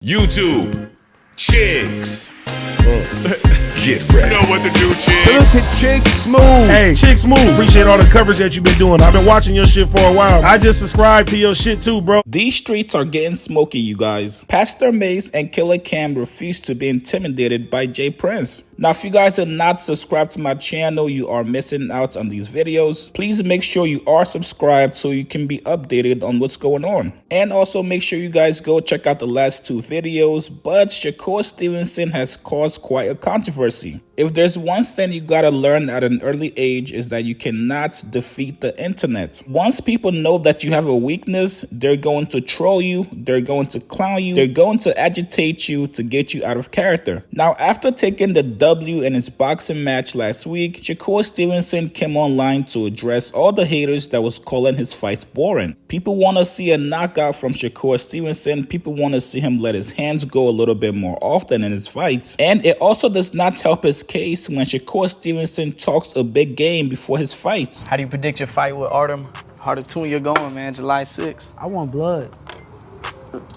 YouTube, chicks. Get ready. You know what to do, chicks. Listen, Chick Smooth. Hey, Chick Smooth. Appreciate all the coverage that you've been doing. I've been watching your shit for a while. I just subscribed to your shit too, bro. These streets are getting smoky, you guys. Pastor Mase and Killer Cam refuse to be intimidated by J Prince. Now, if you guys are not subscribed to my channel, you are missing out on these videos. Please make sure you are subscribed so you can be updated on what's going on. And also make sure you guys go check out the last two videos. But Shakur Stevenson has caused quite a controversy. If there's one thing you gotta learn at an early age is that you cannot defeat the internet. Once people know that you have a weakness, they're going to troll you, they're going to clown you, they're going to agitate you to get you out of character. Now, after taking the W in his boxing match last week, Shakur Stevenson came online to address all the haters that was calling his fights boring. People want to see a knockout from Shakur Stevenson. People want to see him let his hands go a little bit more often in his fights. And it also does not help his case when Shakur Stevenson talks a big game before his fights. How do you predict your fight with Artem? How the tune you're going, man, July 6th? I want blood.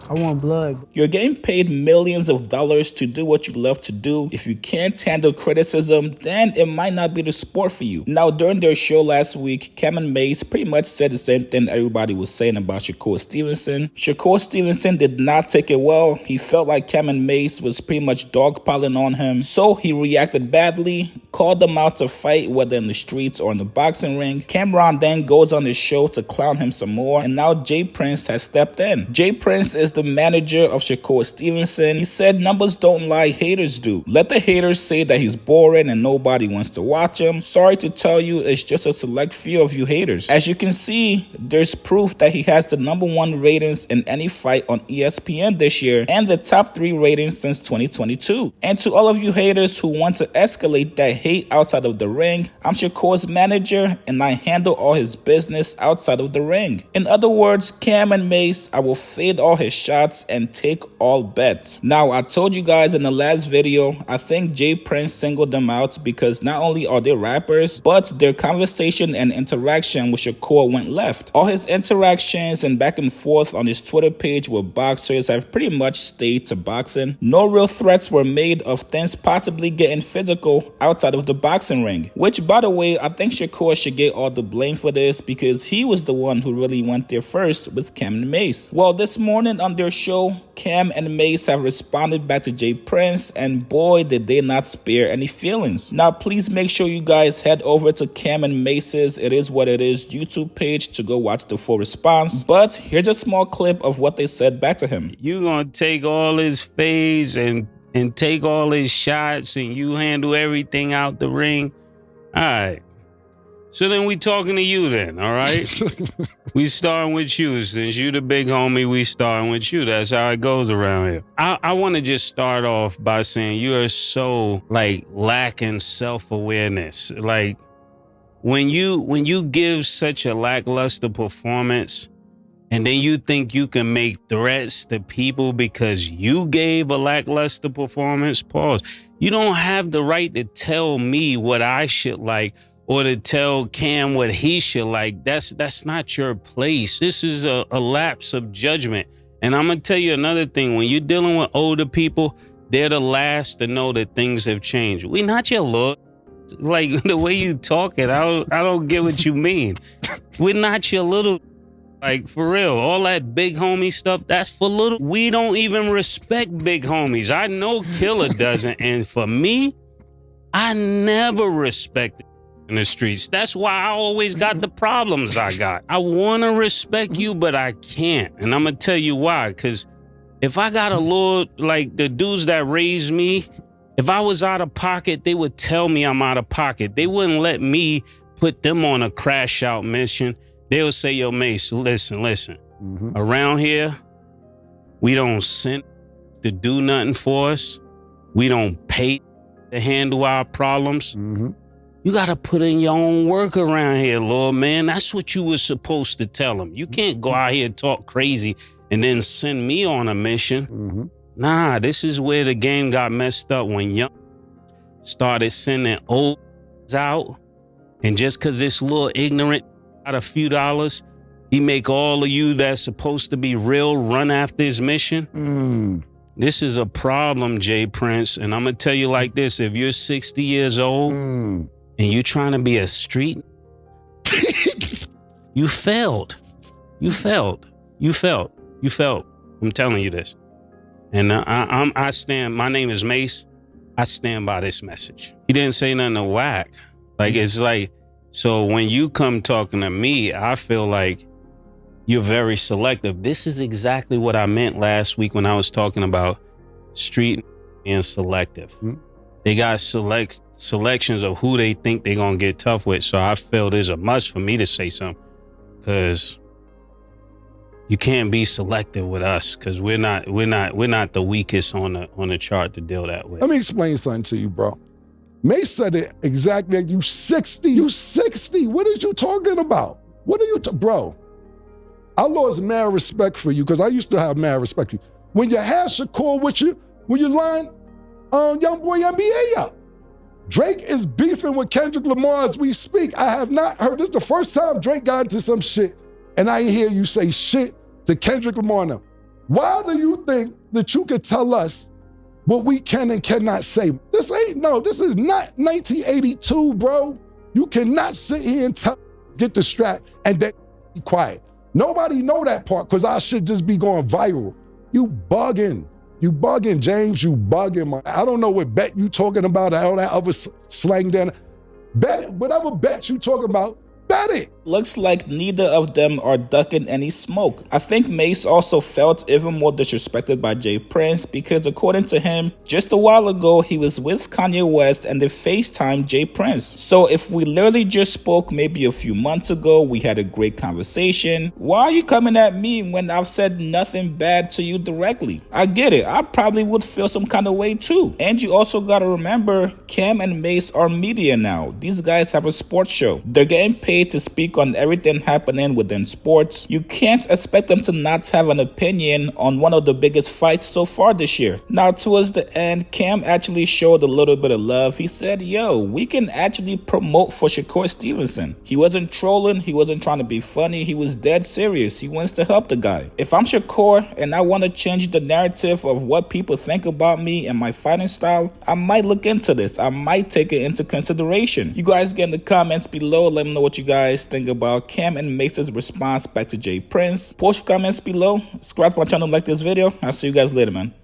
I want blood. You're getting paid millions of dollars to do what you love to do. If you can't handle criticism, then it might not be the sport for you. Now, during their show last week, Cam and Mase pretty much said the same thing everybody was saying about Shakur Stevenson. Shakur Stevenson did not take it well. He felt like Cam and Mase was pretty much dogpiling on him. So he reacted badly, called them out to fight, whether in the streets or in the boxing ring. Cameron then goes on the show to clown him some more. And now J Prince has stepped in. J Prince is the manager of Shakur Stevenson. He said numbers don't lie, haters do. Let the haters say that he's boring and nobody wants to watch him. Sorry to tell you, it's just a select few of you haters. As you can see, there's proof that he has the #1 ratings in any fight on ESPN this year and the top 3 ratings since 2022. And to all of you haters who want to escalate that hate outside of the ring, I'm Shakur's manager and I handle all his business outside of the ring. In other words, Cam and Mase, I will fade all his shots and take all bets. Now, I told you guys in the last video, I think J Prince singled them out because not only are they rappers, but their conversation and interaction with Shakur went left. All his interactions and back and forth on his Twitter page with boxers have pretty much stayed to boxing. No real threats were made of things possibly getting physical outside of the boxing ring. Which, by the way, I think Shakur should get all the blame for this because he was the one who really went there first with Cam and Mase. Well, this morning on their show, Cam and Mase have responded back to J Prince, and boy, did they not spare any feelings. Now, please make sure you guys head over to Cam and Mase's It Is What It Is YouTube page to go watch the full response. But here's a small clip of what they said back to him. You gonna take all his fades and take all his shots and you handle everything out the ring? All right. So then we talking to you then, all right? We starting with you. Since you the big homie, we starting with you. That's how it goes around here. I want to just start off by saying you are so, like, lacking self-awareness. Like, when you give such a lackluster performance and then you think you can make threats to people because you gave a lackluster performance, pause. You don't have the right to tell me what I should like or to tell Cam what he should like. That's not your place. This is a lapse of judgment. And I'm gonna tell you another thing. When you're dealing with older people, they're the last to know that things have changed. We not your Lord. Like, the way you talking, I don't get what you mean. We're not your little, like, for real. All that big homie stuff, that's for little. We don't even respect big homies. I know Killer doesn't. And for me, I never respected in the streets. That's why I always got the problems I got. I want to respect you, but I can't. And I'm going to tell you why. Because if I got a little, like the dudes that raised me, if I was out of pocket, they would tell me I'm out of pocket. They wouldn't let me put them on a crash out mission. They would say, yo, Mase, listen. Around here, we don't send to do nothing for us. We don't pay to handle our problems. You got to put in your own work around here, Lord, man. That's what you were supposed to tell him. You can't go out here and talk crazy and then send me on a mission. Nah, this is where the game got messed up when young started sending old out. And just because this little ignorant got a few dollars, he make all of you that's supposed to be real run after his mission. This is a problem, Jay Prince. And I'm going to tell you like this. If you're 60 years old and you're trying to be a street, you failed. You failed. You failed. You failed. I'm telling you this. And I stand, my name is Mase. I stand by this message. He didn't say nothing to whack. Like, it's like, so when you come talking to me, I feel like you're very selective. This is exactly what I meant last week when I was talking about street and selective. They got selections of who they think they're gonna get tough with. So I feel there's a must for me to say something, because you can't be selective with us, because we're not the weakest on the chart to deal that with. Let me explain something to you, bro. Mase said it exactly. You 60. You 60. What are you talking about? What are you, bro? I lost mad respect for you, because I used to have mad respect for you. When you had Shakur with you, when you line Young Boy NBA up. Drake is beefing with Kendrick Lamar as we speak. I have not heard, this is the first time Drake got into some shit, and I ain't hear you say shit to Kendrick Lamar now. Why do you think that you could tell us what we can and cannot say? This is not 1982, bro. You cannot sit here and get distracted and then be quiet. Nobody know that part, because I should just be going viral. You bugging. You bugging, James. You bugging, man. I don't know what bet you talking about, all that other slang then. Bet it. Whatever bet you talking about, bet it. Looks like neither of them are ducking any smoke. I think Mase also felt even more disrespected by Jay Prince, because according to him, just a while ago, he was with Kanye West and they FaceTimed Jay Prince. So if we literally just spoke maybe a few months ago, we had a great conversation, why are you coming at me when I've said nothing bad to you directly? I get it. I probably would feel some kind of way too. And you also gotta remember, Cam and Mase are media now. These guys have a sports show. They're getting paid to speak on everything happening within sports. You can't expect them to not have an opinion on one of the biggest fights so far this year. Now, towards the end, Cam actually showed a little bit of love. He said, yo, we can actually promote for Shakur Stevenson. He wasn't trolling. He wasn't trying to be funny. He was dead serious. He wants to help the guy. If I'm Shakur and I want to change the narrative of what people think about me and my fighting style, I might look into this. I might take it into consideration. You guys get in the comments below. Let me know what you guys think about Cam and Mase's response back to Jay Prince. Post your comments below. Subscribe to my channel, like this video. I'll see you guys later, man.